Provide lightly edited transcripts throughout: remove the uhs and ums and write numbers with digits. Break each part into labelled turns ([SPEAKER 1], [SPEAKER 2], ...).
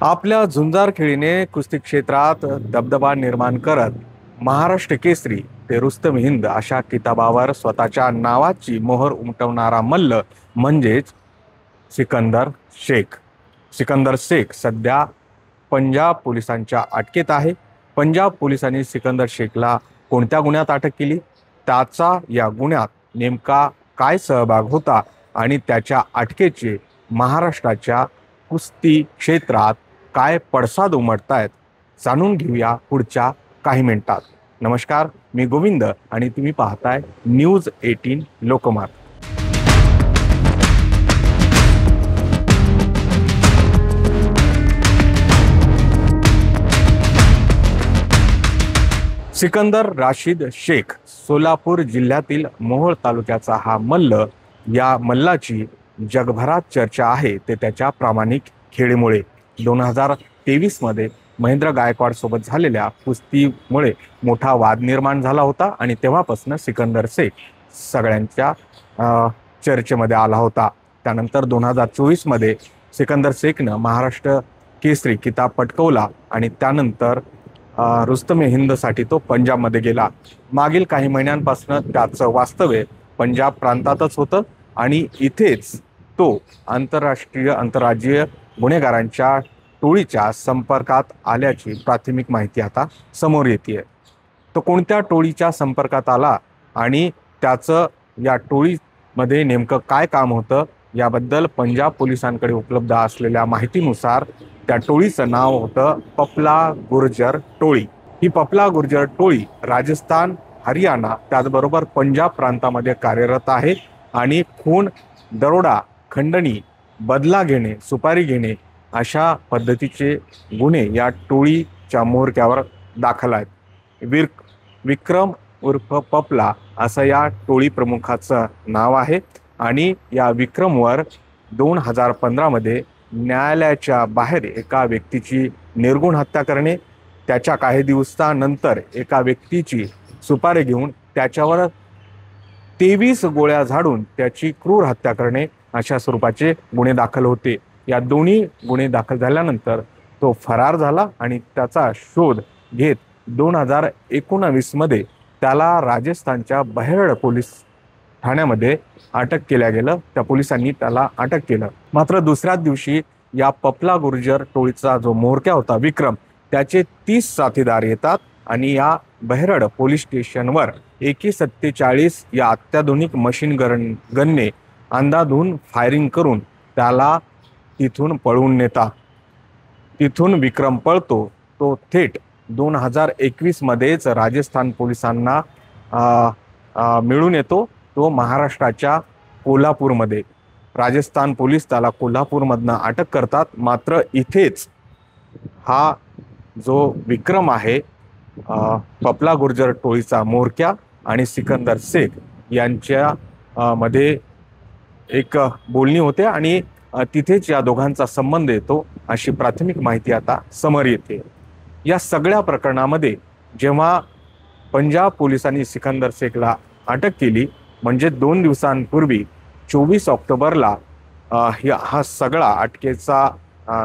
[SPEAKER 1] आपल्या झुंजार खेळीने कुस्ती क्षेत्रात दबदबा निर्माण करत महाराष्ट्र केसरी ते रुस्तम हिंद अशा किताबावर स्वतःच्या नावाची मोहर उमटवणारा मल्ल म्हणजेच सिकंदर शेख. सिकंदर शेख सध्या पंजाब पोलिसांच्या अटकेत आहे. पंजाब पोलिसांनी सिकंदर शेखला कोणत्या गुन्ह्यात अटक केली, त्याचा या गुन्ह्यात नेमका काय सहभाग होता आणि त्याच्या अटकेचे महाराष्ट्राच्या कुस्ती क्षेत्रात काय पडसाद उमटतायत, जाणून घेऊया पुढच्या काही मिनिटात. नमस्कार, मी गोविंद आणि तुम्ही पाहताय न्यूज 18 लोकमत. सिकंदर राशीद शेख सोलापूर जिल्ह्यातील मोहोळ तालुक्याचा हा मल्ल. या मल्लाची जगभरात चर्चा आहे ते त्याच्या प्रामाणिक खेळीमुळे. 2023 मध्ये महेंद्र गायकवाड सोबत झालेल्या कुस्तीमुळे मोठा वाद निर्माण झाला होता आणि तेव्हापासून सिकंदर शेख सगळ्यांच्या चर्चेमध्ये आला होता. त्यानंतर 2024 मध्ये सिकंदर शेखनं महाराष्ट्र केसरी किताब पटकवला आणि त्यानंतर रुस्तम हिंदसाठी तो पंजाबमध्ये गेला. मागील काही महिन्यांपासून त्याचं वास्तव्य पंजाब प्रांतातच होतं आणि इथेच तो आंतरराज्यीय गुन्हेगारांच्या टोळीच्या संपर्कात आल्याची प्राथमिक माहिती आता समोर येते. तो कोणत्या टोळीच्या संपर्कात आला आणि त्याचं या टोळीमध्ये नेमकं काय काम होतं याबद्दल पंजाब पोलिसांकडे उपलब्ध असलेल्या माहितीनुसार त्या टोळीचं नाव होतं पपला गुर्जर टोळी. ही पपला गुर्जर टोळी राजस्थान, हरियाणा त्याचबरोबर पंजाब प्रांतामध्ये कार्यरत आहे आणि खून, दरोडा, खंडणी, बदला घेणे, सुपारी घेणे अशा पद्धतीचे गुन्हे या टोळीच्या म्होरक्यावर दाखल आहेत. विक्रम उर्फ पपला असं या टोळी प्रमुखाचं नाव आहे आणि या विक्रमवर 2015 मध्ये न्यायालयाच्या बाहेर एका व्यक्तीची निर्गुण हत्या करणे, त्याच्या काही दिवसानंतर एका व्यक्तीची सुपारी घेऊन त्याच्यावर 23 गोळ्या झाडून त्याची क्रूर हत्या करणे अशा स्वरूपाचे गुन्हे दाखल होते. या दोन्ही गुन्हे दाखल झाल्यानंतर तो फरार झाला आणि त्याचा शोध घेत 2019 मध्ये त्याला राजस्थानच्या बहेरड पोलीस ठाण्यामध्ये अटक केल्या गेलं. त्या पोलिसांनी त्याला अटक केलं. मात्र दुसऱ्याच दिवशी या पपला गुर्जर टोळीचा जो म्होरक्या होता विक्रम, त्याचे 30 साथीदार येतात आणि या बहेरड पोलीस स्टेशनवर AK-47 या अत्याधुनिक मशीन गनने अंधाधुंद फायरिंग करून त्याला तिथून पळवून नेतात. तिथून विक्रम पळतो. तो थेट 2021 मध्येच राजस्थान पोलिसांना मिळून येतो. तो महाराष्ट्राच्या कोल्हापूरमध्ये. राजस्थान पोलीस त्याला कोल्हापूरमधनं अटक करतात. मात्र इथेच हा जो विक्रम आहे, पपला गुर्जर टोळीचा म्होरक्या आणि सिकंदर शेख यांच्या मध्ये एक बोलणी होते आणि तिथेच या दोघांचा संबंध येतो अशी प्राथमिक माहिती आता समोर येते. या सगळ्या प्रकरणामध्ये जेव्हा पंजाब पोलिसांनी सिकंदर शेखला अटक केली, म्हणजे 2 दिवसांपूर्वी 24 ऑक्टोबरला हा सगळा अटकेचा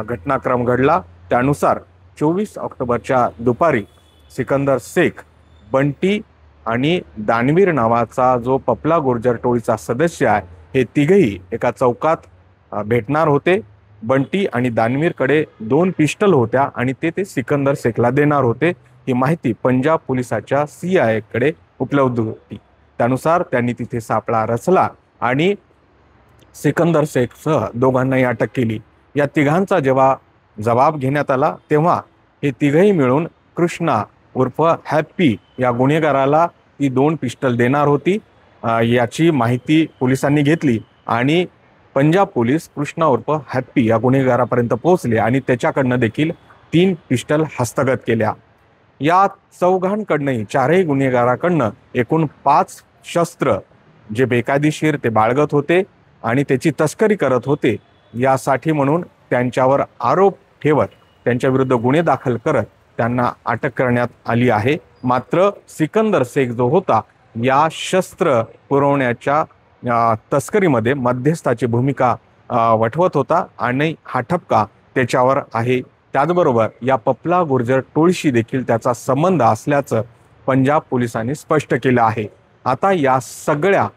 [SPEAKER 1] घटनाक्रम घडला. त्यानुसार 24 ऑक्टोबरच्या दुपारी सिकंदर शेख, बंटी आणि दानवीर नावाचा जो पपला गुर्जर टोळीचा सदस्य आहे, हे तिघही एका चौकात भेटणार होते. बंटी आणि दानवीरकडे 2 पिस्टल होत्या आणि ते सिकंदर शेखला देणार होते. ही माहिती पंजाब पोलिसाच्या CI कडे उपलब्ध होती. त्यानुसार त्यांनी तिथे सापळा रचला आणि सिकंदर शेखसह दोघांनाही अटक केली. या तिघांचा जेव्हा जबाब घेण्यात आला तेव्हा हे तिघही मिळून कृष्णा उर्फ हॅप्पी या गुन्हेगाराला ती 2 पिस्टल देणार होती. याची माहिती पोलिसांनी घेतली आणि पंजाब पोलीस कृष्णा उर्फ हॅप्पी या गुन्हेगारापर्यंत पोहोचले आणि त्याच्याकडनं देखील 3 पिस्टल हस्तगत केल्या. या चौघांकडनंही, 4ही गुन्हेगाराकडनं एकूण 5 शस्त्र जे बेकायदेशीर ते बाळगत होते आणि त्याची तस्करी करत होते, यासाठी म्हणून त्यांच्यावर आरोप ठेवत त्यांच्या विरुद्ध गुन्हे दाखल करत त्यांना अटक करण्यात आली आहे. मात्र सिकंदर शेख जो होता, या शस्त्र पुरवण्याच्या तस्करीमध्ये मध्यस्थाची भूमिका वठवत होता आणि हा ठपका त्याच्यावर आहे. त्याचबरोबर या पपला गुर्जर टोळीशी देखील त्याचा संबंध असल्याचं पंजाब पोलिसांनी स्पष्ट केलं आहे। आता या सगळ्या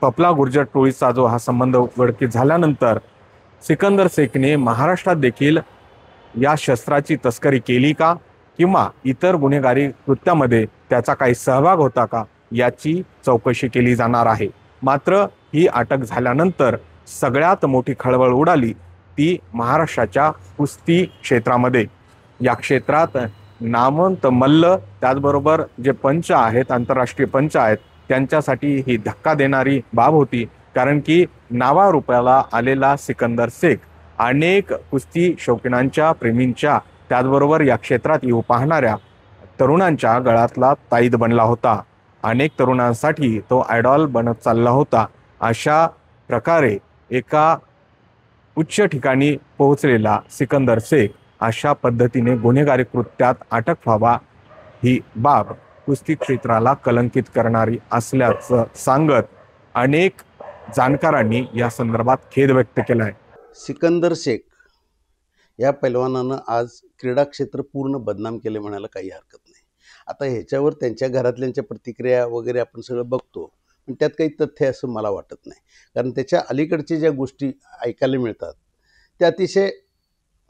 [SPEAKER 1] पपला गुर्जर टोळीचा जो हा संबंध उघडकीस झाल्यानंतर सिकंदर शेखने महाराष्ट्रात देखील या शस्त्राची तस्करी केली का किंवा इतर गुन्हेगारी कृत्यामध्ये त्याचा काही सहभाग होता का याची चौकशी केली जाणार आहे। मात्र ही अटक झाल्यानंतर सगळ्यात मोठी खळबळ उडाली ती महाराष्ट्राच्या कुस्ती क्षेत्रामध्ये। या क्षेत्रात नामवंत मल्ल त्याचबरोबर जे पंच आहेत, आंतरराष्ट्रीय पंच आहेत, त्यांच्यासाठी ही धक्का देणारी बाब होती। कारण की नावारूपाला आलेला सिकंदर शेख अनेक कुस्ती शौकीनांच्या, प्रेमींच्या, त्याचबरोबर या क्षेत्रात येऊ पाहणाऱ्या तरुणांच्या गळ्यातला ताईद बनला होता। अनेक तरुणांसाठी तो आयडॉल बनत चालला होता। अशा प्रकारे एका उच्च ठिकाणी पोहोचलेला सिकंदर शेख अशा पद्धतीने गुन्हेगारी कृत्यात अटक व्हावा ही बाब कुस्ती क्षेत्राला कलंकित करणारी असल्याचं सांगत अनेक जाणकारांनी या संदर्भात खेद व्यक्त केला आहे।
[SPEAKER 2] सिकंदर शेख या पैलवानानं आज क्रीडा क्षेत्र पूर्ण बदनाम केले म्हणायला काही हरकत नाही। आता ह्याच्यावर त्यांच्या घरातल्यांच्या प्रतिक्रिया वगैरे आपण सगळं बघतो, पण त्यात काही तथ्य असं मला वाटत नाही। कारण त्याच्या अलीकडच्या ज्या गोष्टी ऐकायला मिळतात त्या अतिशय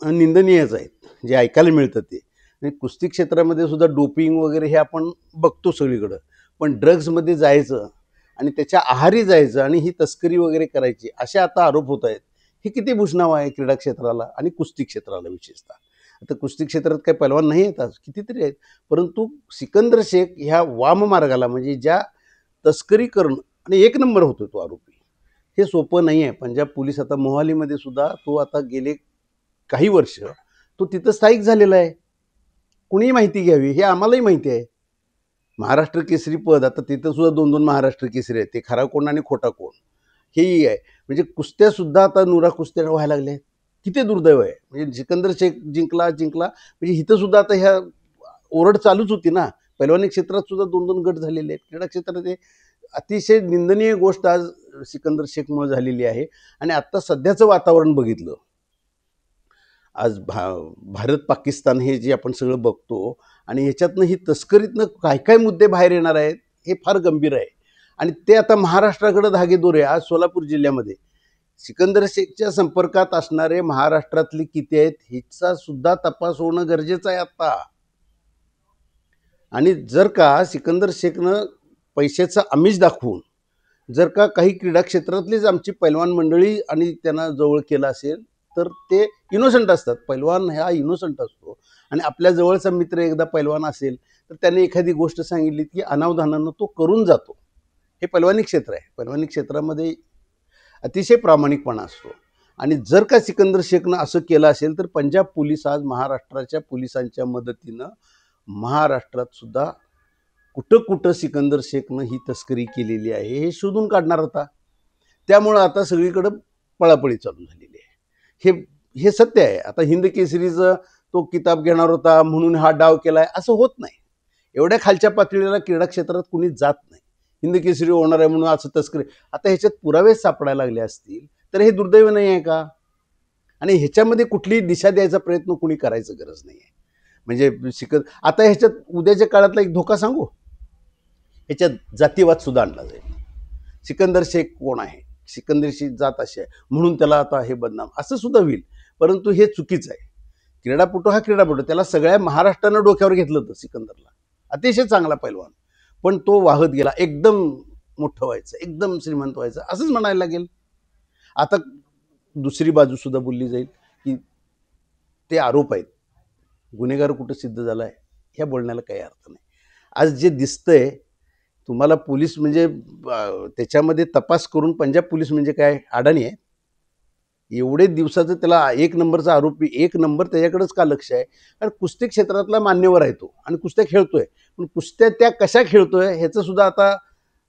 [SPEAKER 2] निंदनीयच आहेत, जे ऐकायला मिळतं ते। आणि कुस्ती क्षेत्रामध्ये सुद्धा डोपिंग वगैरे हे आपण बघतो सगळीकडं, पण ड्रग्समध्ये जायचं आणि त्याच्या आहारी जायचं आणि ही तस्करी वगैरे करायची असे आता आरोप होत आहेत। हे किती भूषणाव आहे क्रीडा क्षेत्राला आणि कुस्ती क्षेत्राला विशेषतः। आता कुस्ती क्षेत्रात काही पैलवान नाही आहेत, आज कितीतरी आहेत, परंतु सिकंदर शेख ह्या वाम मार्गाला म्हणजे ज्या तस्करी करणं आणि एक नंबर होतो तो आरोपी, हे सोपं नाही आहे। पंजाब पोलीस आता मोहालीमध्ये सुद्धा तो आता गेले काही वर्ष तो तिथं स्थायिक झालेला आहे। कुणीही माहिती घ्यावी, हे आम्हालाही माहिती आहे। महाराष्ट्र केसरी पद आता तिथं सुद्धा 2-2 महाराष्ट्र केसरी आहेत, ते खरा कोण आणि खोटा कोण हेही आहे। म्हणजे कुस्त्या सुद्धा आता नुरा कुस्त्या व्हायला लागल्या, किती दुर्दैव आहे। म्हणजे सिकंदर शेख जिंकला म्हणजे इथं सुद्धा आता ह्या ओरड चालूच होती ना। पैलवानी क्षेत्रात सुद्धा 2-2 गट झालेले आहेत। क्रीडा क्षेत्रात हे अतिशय निंदनीय गोष्ट आज सिकंदर शेखमुळे झालेली आहे। आणि आत्ता सध्याचं वातावरण बघितलं, आज भारत पाकिस्तान हे जे आपण सगळं बघतो आणि ह्याच्यातनं ही तस्करीतनं काय काय मुद्दे बाहेर येणार आहेत हे फार गंभीर आहे। आणि ते आता महाराष्ट्राकडे धागेदोरे। आज सोलापूर जिल्ह्यामध्ये सिकंदर शेखच्या संपर्कात असणारे महाराष्ट्रातले किती आहेत ह्याचा सुद्धा तपास होणं गरजेचं आहे आता। आणि जर का सिकंदर शेखनं पैशाचं आमिष दाखवून जर का काही क्रीडा क्षेत्रातलीच आमची पैलवान मंडळी आणि त्यांना जवळ केलं असेल तर ते इनोसंट असतात। पैलवान हा इनोसंट असतो आणि आपल्या जवळचा मित्र एकदा पैलवान असेल तर त्याने एखादी गोष्ट सांगितली की अनावधानानं तो करून जातो। हे पैलवानी क्षेत्र आहे। पैलवानी क्षेत्रामध्ये अतिशय प्रामाणिकपणा असतो। आणि जर का सिकंदर शेखनं असं केलं असेल तर पंजाब पोलीस आज महाराष्ट्राच्या पोलिसांच्या मदतीनं महाराष्ट्रात सुद्धा कुठं कुठं सिकंदर शेखनं ही तस्करी केलेली आहे हे शोधून काढणार होता। त्यामुळं आता सगळीकडं पळापळी चालू झालेली आहे। हे सत्य आहे। आता हिंद केसरीचं तो किताब घेणार होता म्हणून हा डाव केलाय असं होत नाही। एवढ्या खालच्या पातळीला क्रीडा क्षेत्रात कुणी जात नाही। हिंद केसरी होणार आहे म्हणून असं तस्करी, आता ह्याच्यात पुरावे सापडायला लागले असतील तर हे दुर्दैव नाही आहे का? आणि ह्याच्यामध्ये कुठलीही दिशा द्यायचा प्रयत्न कुणी करायचं गरज नाही आहे। म्हणजे आता ह्याच्यात उद्याच्या काळातला एक धोका सांगू, ह्याच्यात जातीवाद सुद्धा आणला जाईल। सिकंदर शेख कोण आहे, सिकंदरची जात अशी आहे म्हणून त्याला आता हे बदनाम असं सुद्धा होईल, परंतु हे चुकीचं आहे। क्रीडापटू हा क्रीडापटू, त्याला सगळ्या महाराष्ट्रानं डोक्यावर घेतलं होतं सिकंदरला, अतिशय चांगला पैलवान, पण तो वाहत गेला। एकदम मोठं व्हायचं, एकदम श्रीमंत व्हायचं असंच म्हणायला लागेल। आता दुसरी बाजू सुद्धा बोलली जाईल की ते आरोप आहेत, गुन्हेगार कुठं सिद्ध झाला आहे ह्या बोलण्याला काही अर्थ नाही। आज जे दिसतंय तुम्हाला, पोलीस म्हणजे त्याच्यामध्ये तपास करून पंजाब पोलीस म्हणजे काय अडाणी आहे? एवढे दिवसाचं त्याला एक नंबरचा आरोपी, एक नंबर त्याच्याकडेच का लक्ष आहे? कारण कुस्ती क्षेत्रातला मान्यवर आहे तो आणि कुस्त्या खेळतोय, पण कुस्त्या त्या कशा खेळतोय ह्याचं सुद्धा आता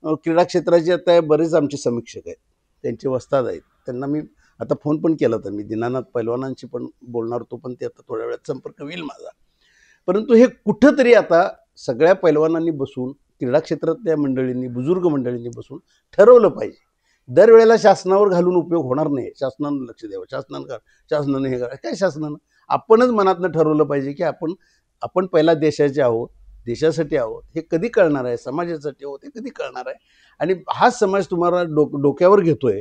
[SPEAKER 2] क्रीडा क्षेत्राचे आता बरेच आमचे समीक्षक आहेत, त्यांचे वस्ताद आहेत, त्यांना मी आता फोन पण केला होता। मी दीनानाथ पैलवानांशी पण बोलणार होतो, पण ते आता थोड्या वेळात संपर्क होईल माझा। परंतु हे कुठंतरी आता सगळ्या पैलवानांनी बसून, क्रीडा क्षेत्रातल्या मंडळींनी, बुजुर्ग मंडळींनी बसून ठरवलं पाहिजे। दरवेळेला शासनावर घालून उपयोग होणार नाही। शासनानं लक्ष द्यावं, शासनानं हे करा, काय शासनानं आपणच मनातनं ठरवलं पाहिजे की आपण पहिला देशाचे आहोत, देशासाठी आहोत. हे कधी कळणार आहे, समाजासाठी आहोत हे कधी कळणार आहे. आणि हाच समाज तुम्हाला डोक्यावर घेतोय,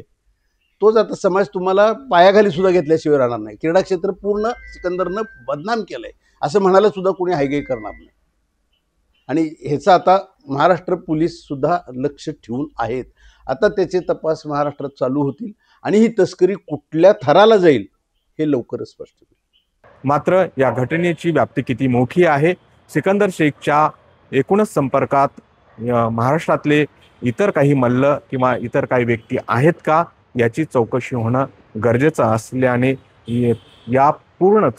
[SPEAKER 2] तोच आता समाज तुम्हाला पायाखाली सुद्धा घेतल्याशिवाय राहणार नाही. क्रीडा क्षेत्र पूर्ण सिकंदरनं बदनाम केलंय असं म्हणायला सुद्धा कोणी हायगाई करणार नाही. आणि ह्याचा आता महाराष्ट्र पोलीस सुद्धा लक्ष ठेवून आहेत. आता त्याचे तपास महाराष्ट्रात चालू होतील आणि ही तस्करी कुठल्या थराला जाईल हे लवकरच स्पष्ट होईल.
[SPEAKER 1] मात्र या घटनेची व्याप्ती किती मोठी आहे, सिकंदर शेखच्या एकूणच संपर्कात महाराष्ट्रातले इतर काही मल्ल किंवा इतर काही व्यक्ती आहेत का, याची चौकशी होणं गरजेचं असल्याने या पूर्ण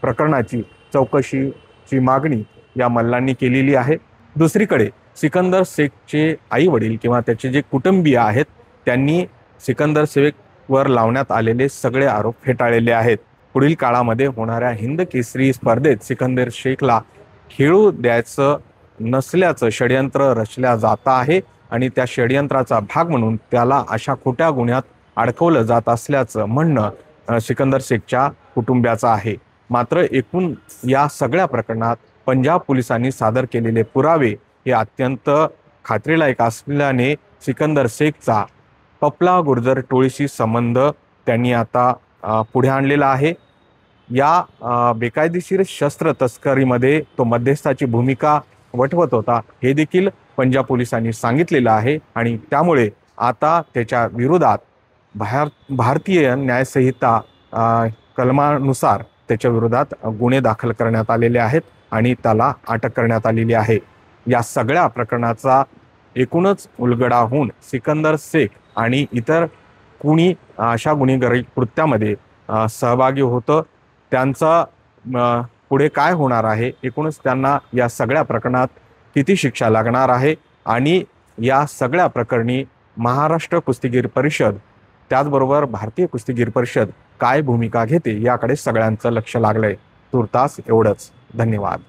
[SPEAKER 1] प्रकरणाची चौकशीची मागणी या मल्लांनी केलेली आहे. दुसरीकडे सिकंदर शेखचे आई वडील किंवा त्याचे जे कुटुंबीय आहेत त्यांनी सिकंदर शेखवर लावण्यात आलेले सगळे आरोप फेटाळलेले आहेत. पुढील काळामध्ये होणाऱ्या हिंद केसरी स्पर्धेत सिकंदर शेखला खेळू द्यायचं नसल्याचं षडयंत्र रचल्या जात आहे आणि त्या षडयंत्राचा भाग म्हणून त्याला अशा खोट्या गुन्ह्यात अडकवलं जात असल्याचं म्हणणं सिकंदर शेखच्या कुटुंबियाचं आहे. मात्र एकूण या सगळ्या प्रकरणात पंजाब पोलिसांनी सादर केलेले पुरावे हे अत्यंत खात्रीलायक असल्याने सिकंदर शेखचा पपला गुर्जर टोळीशी संबंध त्यांनी आता पुढे आणलेला आहे. या बेकायदेशीर शस्त्र तस्करीमध्ये तो मध्यस्थाची भूमिका वठवत होता हे देखील पंजाब पोलिसांनी सांगितलेलं आहे आणि त्यामुळे आता त्याच्या विरोधात भारतीय न्यायसंहिता कलमानुसार त्याच्या विरोधात गुन्हे दाखल करण्यात आलेले आहेत आणि त्याला अटक करण्यात आलेली आहे. या सगळ्या प्रकरणाचा एकूणच उलगडा होऊन सिकंदर शेख आणि इतर कुणी अशा गुन्हेगारी कृत्यामध्ये सहभागी होतं त्यांचा पुढे काय होणार आहे, एकूणच त्यांना या सगळ्या प्रकरणात किती शिक्षा लागणार आहे आणि या सगळ्या प्रकरणी महाराष्ट्र कुस्तीगीर परिषद त्याचबरोबर भारतीय कुस्तीगीर परिषद काय भूमिका घेते याकडे सगळ्यांचं लक्ष लागलंय. तूर्तास एवढंच. धन्यवाद.